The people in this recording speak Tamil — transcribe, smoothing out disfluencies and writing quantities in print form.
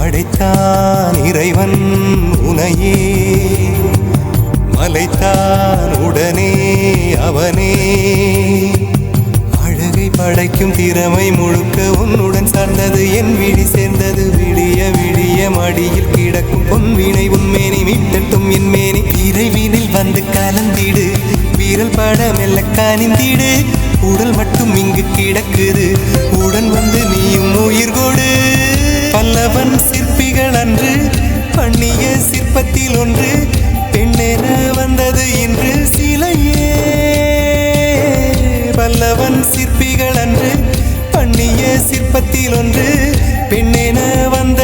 படைத்தான் இறைவன் உனையே, மலைத்தான் உடனே அவனே. அழகை படைக்கும் திறமை முழுக்க உன்னுடன் சார்ந்தது, என் விழி சேர்ந்தது. விடிய விடிய மடியில் கிடக்கும் பொன்வினை உன்மேனி மீட்டட்டும் என் மேனி. இறைவினில் வந்து கலந்திடு, வீரல் பட மெல்ல காணிந்திடு. உடல் மட்டும் இங்கு கிடக்குது, உடன் வந்து நீயும் உயிர் கொடு. பல்லவன் சிற்பிகள் அன்று பண்ணிய சிற்பத்தில் ஒன்று, பெண்ணென வந்தது இன்று சிலையே. பல்லவன் சிற்பிகள் அன்று பண்ணிய சிற்பத்தில் ஒன்று, பெண்ணென வந்த